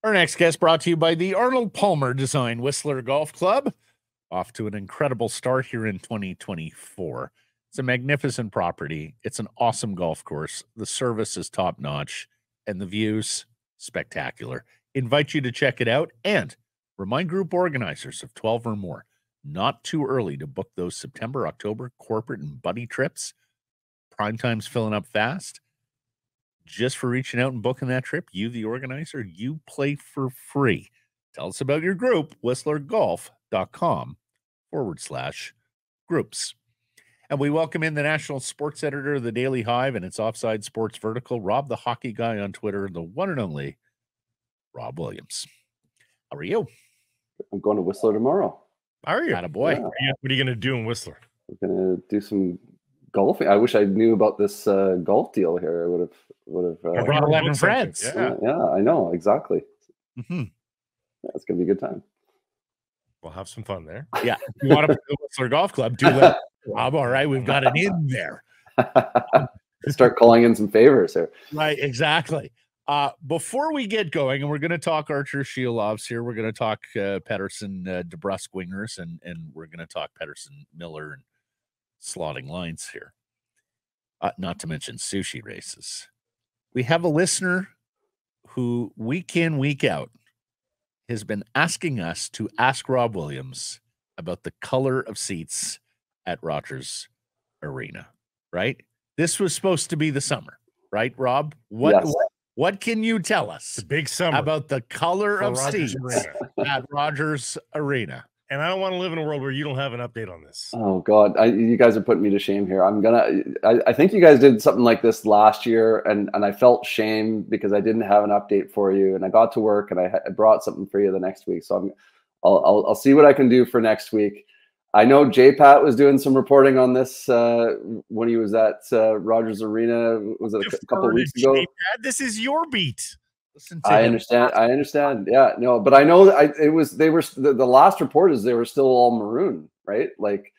Our next guest brought to you by the Arnold Palmer Design Whistler Golf Club. Off to an incredible start here in 2024. It's a magnificent property. It's an awesome golf course. The service is top-notch, and the views spectacular. Invite you to check it out, and remind group organizers of 12 or more, not too early to book those September, October corporate and buddy trips. Prime time's filling up fast. Just for reaching out and booking that trip, you, the organizer, you play for free. Tell us about your group, whistlergolf.com/groups. And we welcome in the national sports editor of the Daily Hive and its Offside Sports Vertical, Rob the Hockey Guy on Twitter, the one and only Rob Williams. How are you? I'm going to Whistler tomorrow. Are you? Attaboy. Yeah. What are you going to do in Whistler? I'm going to do some golfing. I wish I knew about this golf deal here. I would have brought 11 friends. Yeah, I know, exactly. Mm-hmm. Yeah, it's going to be a good time. We'll have some fun there. Yeah. If you want to play the Whistler Golf Club, do that. Rob, all right, we've got an in there. Start calling in some favors here. Right, exactly. Before we get going, and we're going to talk Archer Silovs here, we're going to talk Pettersson DeBrusque wingers, and we're going to talk Pettersson Miller and slotting lines here. Not to mention sushi races. We have a listener who week in, week out has been asking us to ask Rob Williams about the color of seats at Rogers Arena, right? This was supposed to be the summer, right, Rob? What can you tell us? The big summer about the color of seats at Rogers Arena? And I don't want to live in a world where you don't have an update on this. Oh God, you guys are putting me to shame here. I think you guys did something like this last year, and I felt shame because I didn't have an update for you, and I got to work and I brought something for you the next week. So I'll see what I can do for next week. I know J-Pat was doing some reporting on this when he was at Rogers Arena. Was it a couple of weeks ago? J-Pat, this is your beat. I understand. Yeah, no, but I know they were the last report is they were still all maroon, right? Like,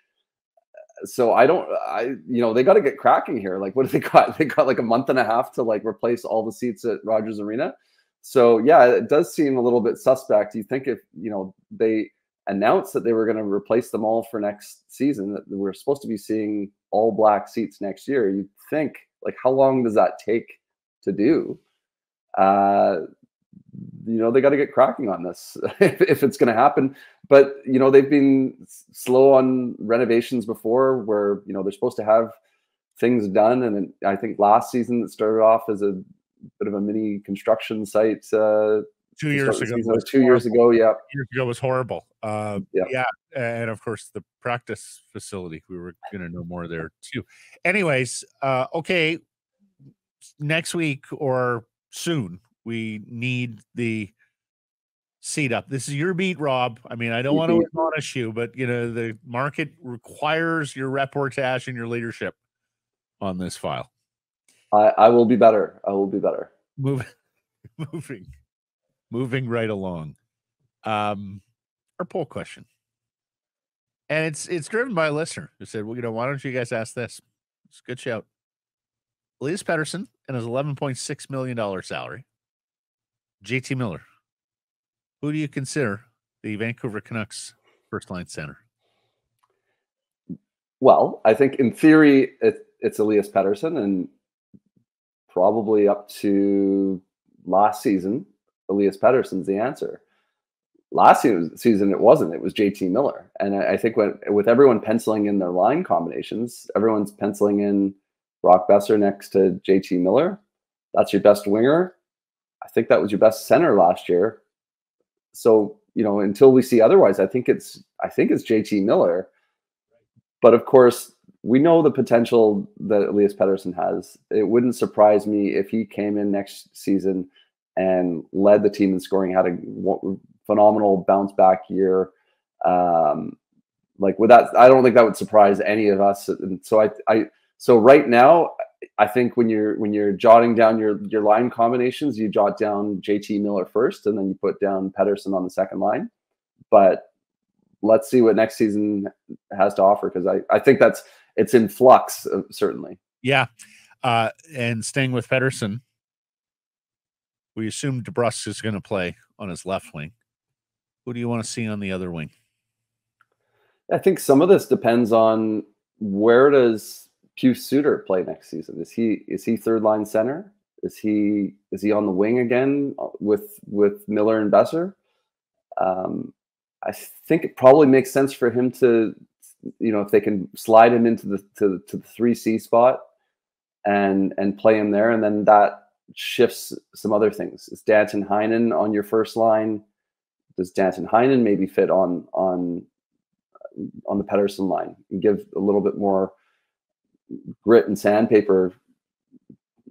so they got to get cracking here. Like, what have they got? They got like a month and a half to like replace all the seats at Rogers Arena. So yeah, it does seem a little bit suspect. You think if they announced that they were going to replace them all for next season, that we're supposed to be seeing all black seats next year, you'd think, like, how long does that take to do? They got to get cracking on this if it's going to happen. But they've been slow on renovations before, where they're supposed to have things done. And I think last season it started off as a bit of a mini construction site. 2 years ago, it was 2 years ago. Yeah, 2 years ago was horrible. Yeah, and of course the practice facility. We were going to know more there too. Anyways, okay, next week or soon, we need the seat up. This is your beat, Rob. I mean, I don't want to admonish you, but the market requires your reportage and your leadership on this file. I will be better. I will be better. Moving right along. Our poll question, and it's driven by a listener who said, "Well, why don't you guys ask this?" It's a good shout. Elias Pettersson and his $11.6 million salary. JT Miller. Who do you consider the Vancouver Canucks first line center? Well, I think in theory it's Elias Pettersson, and probably up to last season, Elias Pettersson's the answer. Last season it wasn't. It was JT Miller, and I think with everyone penciling in their line combinations, everyone's penciling in Brock Besser next to JT Miller. That's your best winger. I think that was your best center last year. So, until we see otherwise, I think it's JT Miller. But of course, we know the potential that Elias Pettersson has. It wouldn't surprise me if he came in next season and led the team in scoring, had a phenomenal bounce back year. With that, I don't think that would surprise any of us. And so so right now, I think when you're jotting down your line combinations, you jot down JT Miller first, and then you put down Pettersson on the second line. But let's see what next season has to offer, because I think it's in flux, certainly. Yeah, and staying with Pettersson, We assume DeBrusk is going to play on his left wing. Who do you want to see on the other wing? I think some of this depends on where does Pius Suter play next season. Is he third line center? Is he on the wing again with Miller and Besser? I think it probably makes sense for him to, if they can slide him into the 3C spot and play him there, and then that shifts some other things. Is Danton Heinen on your first line? Does Danton Heinen maybe fit on the Pettersson line and give a little bit more grit and sandpaper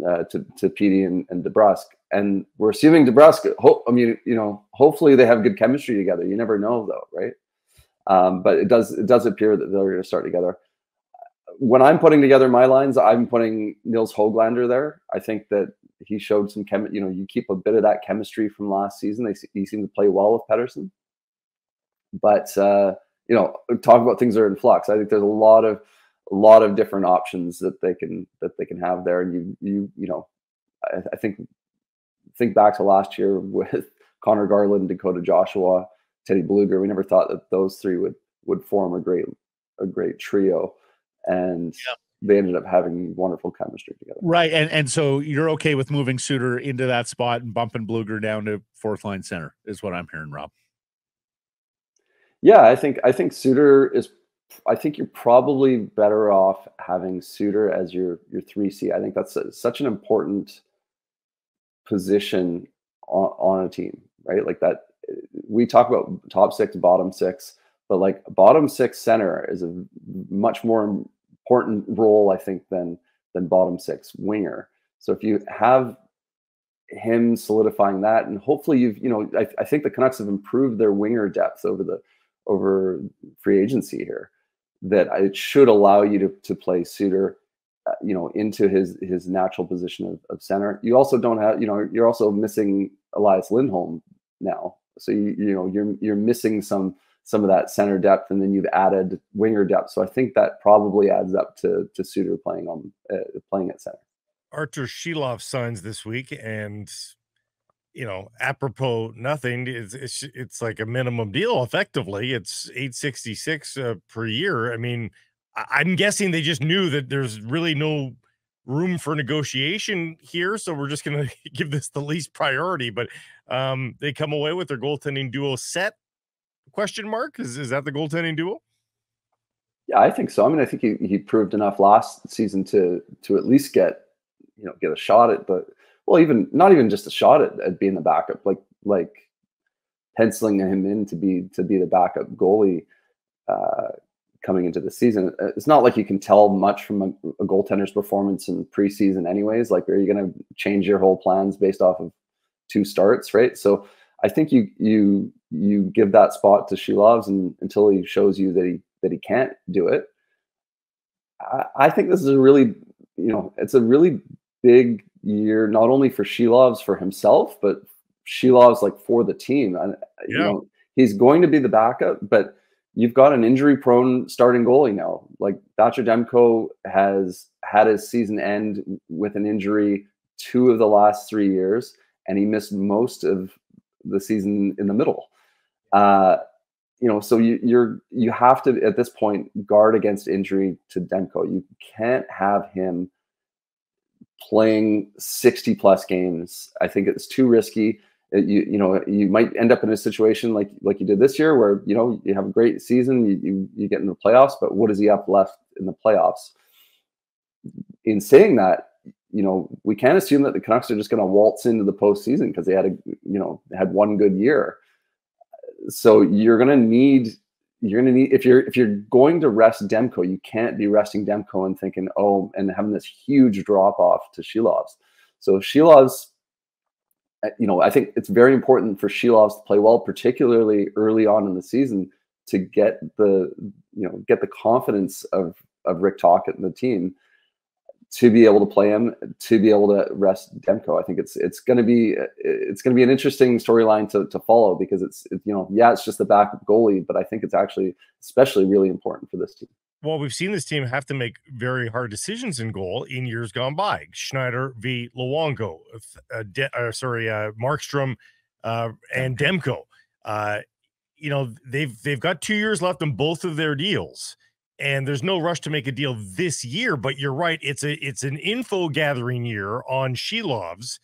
to Petey and DeBrusk? And we're assuming DeBrusk. Hopefully they have good chemistry together. You never know, though, right? But it does appear that they're going to start together. When I'm putting together my lines, I'm putting Nils Höglander there. I think that he showed some you keep a bit of that chemistry from last season. He seemed to play well with Pettersson. But talk about things that are in flux. I think there's a lot of different options that they can have there. And I think back to last year with Connor Garland, Dakota Joshua, Teddy Bluger. We never thought that those three would form a great trio, and they ended up having wonderful chemistry together. Right, and so you're okay with moving Suter into that spot and bumping Bluger down to fourth line center, is what I'm hearing, Rob. Yeah, I think Suter is. I think you're probably better off having Suter as your 3C. I think that's such an important position on a team, right? Like that. We talk about top six, bottom six, but like bottom six center is a much more important role, I think, than bottom six winger. So if you have him solidifying that, and hopefully I think the Canucks have improved their winger depth over free agency here, that it should allow you to play Suter, into his natural position of center. You also don't have, you're also missing Elias Lindholm now. So you're missing some of that center depth, and then you've added winger depth. So I think that probably adds up to Suter playing at center. Artur Shilov signs this week, and apropos nothing, it's like a minimum deal. Effectively, it's $866 per year. I mean, I'm guessing they just knew that there's really no room for negotiation here, so we're just going to give this the least priority. But they come away with their goaltending duo set? Question mark? Is that the goaltending duo? Yeah, I think so. I mean, I think he proved enough last season to at least get a shot at even not even just a shot at being the backup, like penciling him in to be the backup goalie coming into the season. It's not like you can tell much from a goaltender's performance in preseason anyways. Like, are you going to change your whole plans based off of 2 starts, right? So I think you give that spot to Silovs until he shows you that he can't do it. I think this is a really, it's a really big year, not only for Silovs for himself, but Silovs like for the team. And he's going to be the backup, but you've got an injury-prone starting goalie now. Like Thatcher Demko has had his season end with an injury 2 of the last 3 years, and he missed most of the season in the middle. So you have to, at this point, guard against injury to Demko. You can't have him playing 60+ games. I think it's too risky. You might end up in a situation like you did this year, where you have a great season, you get in the playoffs, but what does he have left in the playoffs? In saying that, we can't assume that the Canucks are just going to waltz into the postseason because they had one good year. So you're going to need if you're going to rest Demko, you can't be resting Demko and thinking, and having this huge drop off to Silovs. So Silovs, I think it's very important for Silovs to play well, particularly early on in the season, to get the confidence of Rick Tocchet and the team to be able to play him, to be able to rest Demko. I think it's going to be an interesting storyline to follow, because it's just the backup goalie, but I think it's actually especially really important for this team. well, we've seen this team have to make very hard decisions in goal in years gone by. Schneider v. Luongo, Markstrom and Demko. You know, they've got 2 years left on both of their deals, and there's no rush to make a deal this year. But you're right; it's an info gathering year on Silovs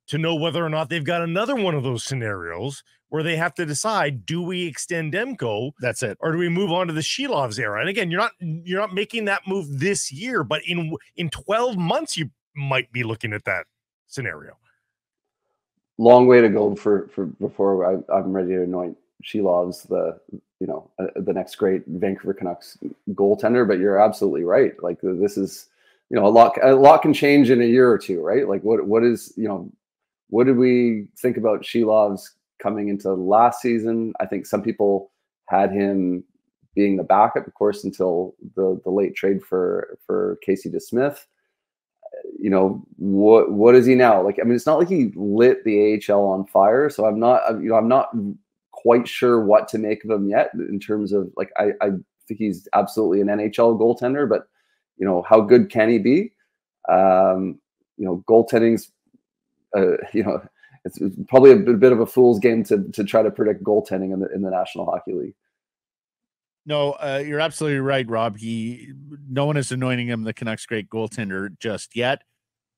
to know whether or not they've got another one of those scenarios where they have to decide: do we extend Demko? That's it, or do we move on to the Silovs era? And again, you're not making that move this year, but in 12 months you might be looking at that scenario. Long way to go for before I'm ready to anoint Silovs the next great Vancouver Canucks goaltender. But you're absolutely right. Like, this is, a lot can change in a year or two, right? Like, what did we think about Silovs coming into last season? I think some people had him being the backup, of course, until the late trade for Casey DeSmith. What is he now? Like, I mean, it's not like he lit the AHL on fire. So I'm not quite sure what to make of him yet in terms of, like, I think he's absolutely an NHL goaltender, but how good can he be? Goaltending's it's probably a bit of a fool's game to try to predict goaltending in the National Hockey League. No, you're absolutely right, Rob. No one is anointing him the Canucks' great goaltender just yet.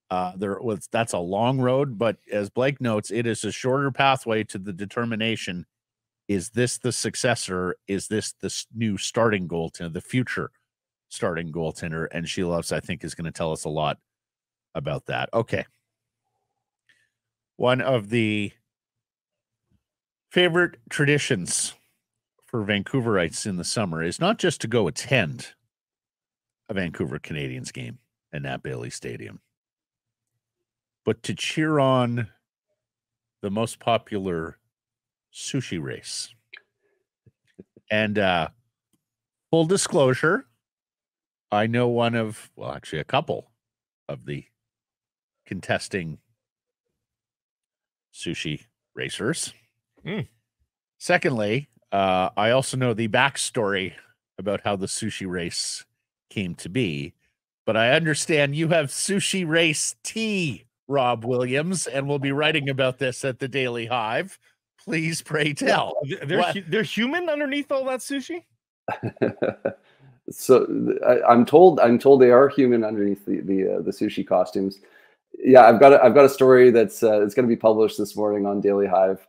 That's a long road, but as Blake notes, it is a shorter pathway to the determination: is this the successor? Is this the new starting goaltender, the future starting goaltender? And Silovs, I think, is going to tell us a lot about that. Okay. One of the favorite traditions for Vancouverites in the summer is not just to go attend a Vancouver Canadians game at Nat Bailey Stadium, but to cheer on the most popular sushi race. And full disclosure, I know a couple of the contesting sushi racers. Secondly, I also know the backstory about how the sushi race came to be, but I understand you have sushi race tea, Rob Williams, and we'll be writing about this at the Daily Hive. Please, pray tell. They're human underneath all that sushi? So I'm told they are human underneath the sushi costumes. Yeah, I've got a story that's it's going to be published this morning on Daily Hive,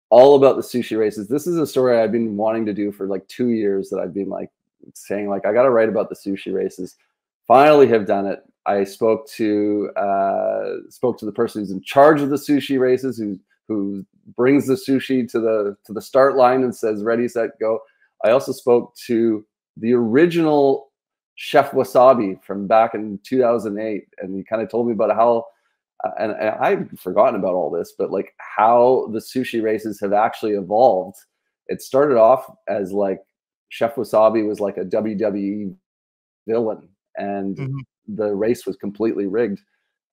all about the sushi races. This is a story I've been wanting to do for like 2 years, that I've been like saying, like, I got to write about the sushi races. Finally have done it. I spoke to the person who's in charge of the sushi races, who brings the sushi to the start line and says, ready, set, go. I also spoke to the original Chef Wasabi from back in 2008, and he kind of told me about how, and I've forgotten about all this, but like how the sushi races have actually evolved. It started off as like Chef Wasabi was like a WWE villain, and the race was completely rigged.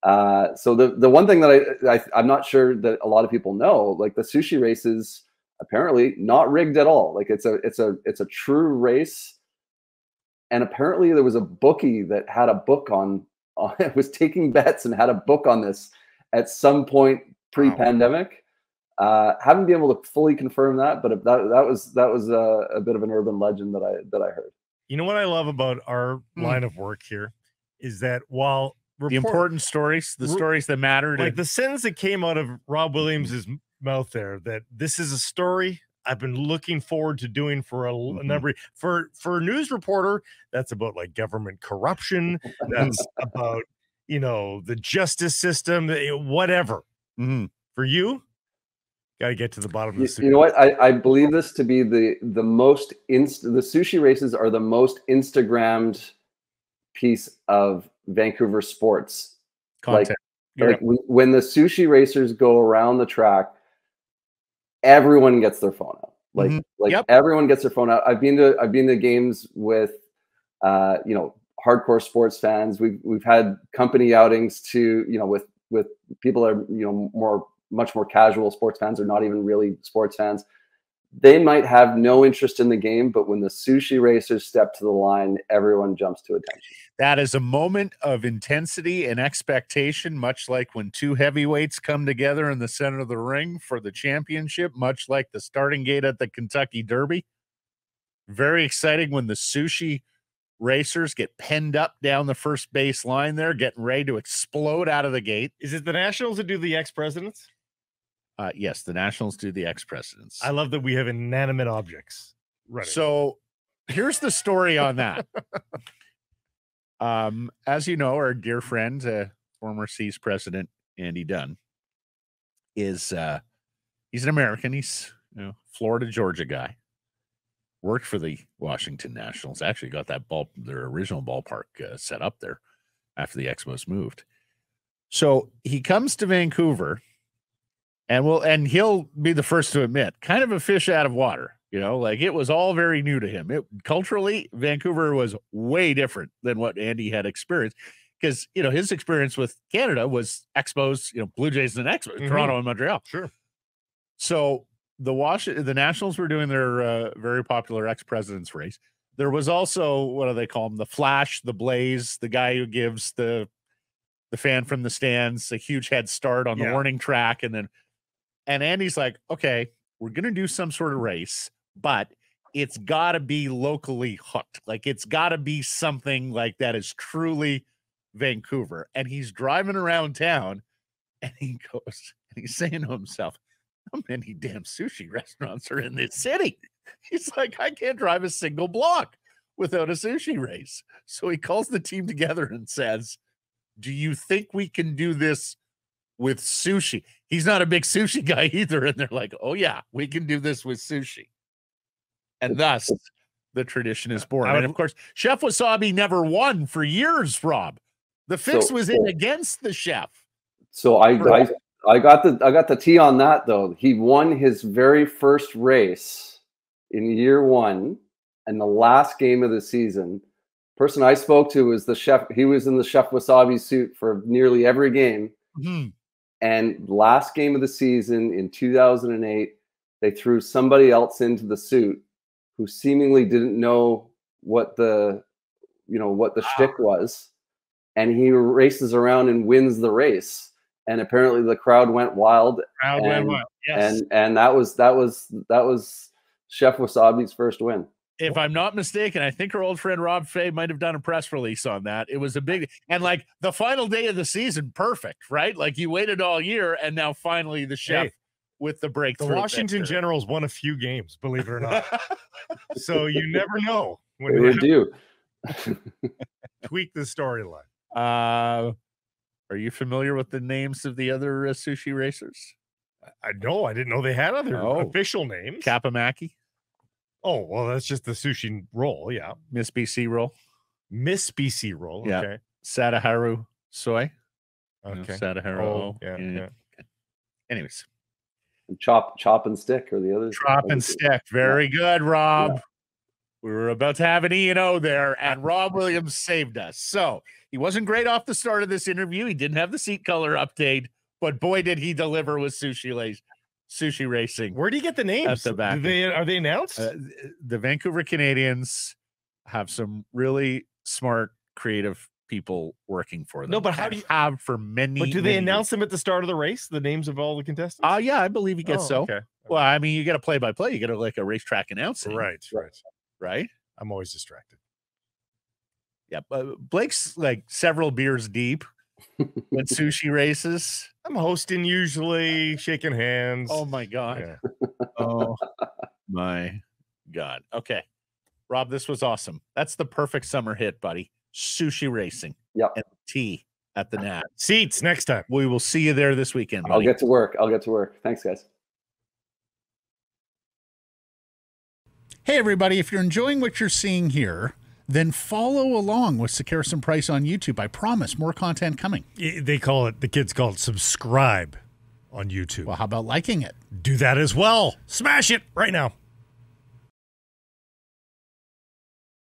So the one thing that I'm not sure that a lot of people know, like the sushi races apparently not rigged at all. Like it's a true race. And apparently there was a bookie that had a book on was taking bets and had a book on this at some point pre-pandemic. Haven't been able to fully confirm that, but that was a bit of an urban legend that I heard. You know what I love about our line of work here is that while the important stories, the stories that matter, like the sentence that came out of Rob Williams's mouth there, that this is a story I've been looking forward to doing for a number for a news reporter. That's about like government corruption. That's about, the justice system, whatever. For you, got to get to the bottom of the You know what? I believe this to be the most the sushi races are the most Instagrammed piece of Vancouver sports content. Like when the sushi racers go around the track, everyone gets their phone out. Everyone gets their phone out. I've been to games with hardcore sports fans. We've had company outings to with people that are much more casual sports fans, or not even really sports fans. they might have no interest in the game, but when the sushi racers step to the line, everyone jumps to attention. That is a moment of intensity and expectation, much like when two heavyweights come together in the center of the ring for the championship, much like the starting gate at the Kentucky Derby. Very exciting when the sushi racers get penned up down the first base line there, getting ready to explode out of the gate. Is it the Nationals that do the ex-presidents? Yes, the Nationals do the ex-presidents. I love that we have inanimate objects. Right. So here's the story on that. As you know, our dear friend, former C's president, Andy Dunn, is he's an American. He's Florida, Georgia guy. Worked for the Washington Nationals. Actually got their original ballpark set up there after the Expos moved. So he comes to Vancouver, and he'll be the first to admit, kind of a fish out of water. Like it was all very new to him. Culturally, Vancouver was way different than what Andy had experienced because, his experience with Canada was Expos, Blue Jays and Expos, Toronto and Montreal. Sure. So the Nationals were doing their very popular ex-president's race. There was also, what do they call them? The Flash, the Blaze, the guy who gives the fan from the stands a huge head start on the warning track. And Andy's like, okay, we're going to do some sort of race, but it's got to be locally hooked. Like it's got to be something like that is truly Vancouver. And he's driving around town and he's saying to himself, how many damn sushi restaurants are in this city? He's like, I can't drive a single block without a sushi race. So he calls the team together and says, do you think we can do this with sushi? He's not a big sushi guy either. And they're like, oh yeah, we can do this with sushi. And thus the tradition is born. And of course, Chef Wasabi never won for years, Rob. The fix was in against the chef. So I got the tea on that though. He won his very first race in year one, and the last game of the season. Person I spoke to was the chef. He was in the Chef Wasabi suit for nearly every game. Mm-hmm. And last game of the season in 2008, they threw somebody else into the suit who seemingly didn't know what the shtick was, and he races around and wins the race. And apparently the crowd went wild. Yes. And that was Chef Wasabi's first win. If I'm not mistaken, I think our old friend Rob Fay might have done a press release on that. It was a big, and like the final day of the season, perfect, right? Like you waited all year, and now finally the chef with the breakthrough. The Washington Generals won a few games, believe it or not. So you never know when they do. Tweak the storyline. Are you familiar with the names of the other sushi racers? I didn't know they had other official names. Kapamaki. Oh, well, that's just the sushi roll, yeah. Miss BC roll. Miss BC roll, yeah. Okay. Sadaharu soy. Okay. Sadaharu. Yeah. Anyways. And chop and stick or the others. Chop and stick. Very good, Rob. Yeah. We were about to have an E&O there, and Rob Williams saved us. So he wasn't great off the start of this interview. He didn't have the seat color update, but boy, did he deliver with sushi racing. Where do you get the names? At the back. Are they announced? The Vancouver Canadians have some really smart, creative people working for them. No, but how do you have for many? But do they announce them at the start of the race? The names of all the contestants? Yeah, I believe you get so. Okay. Well, I mean, you get a play-by-play. You get a racetrack announcing. Right. Right. I'm always distracted. Yeah, Blake's like several beers deep when sushi races. I'm hosting usually, shaking hands. Oh my God. Yeah. Oh my God. Okay. Rob, this was awesome. That's the perfect summer hit, buddy. Sushi racing. Yep. And tea at the Nat. Seats next time. We will see you there this weekend, buddy. I'll get to work. Thanks, guys. Hey, everybody. If you're enjoying what you're seeing here, then follow along with Sekeres and Price on YouTube. I promise more content coming. The kids call it subscribe on YouTube. Well, how about liking it? Do that as well. Smash it right now.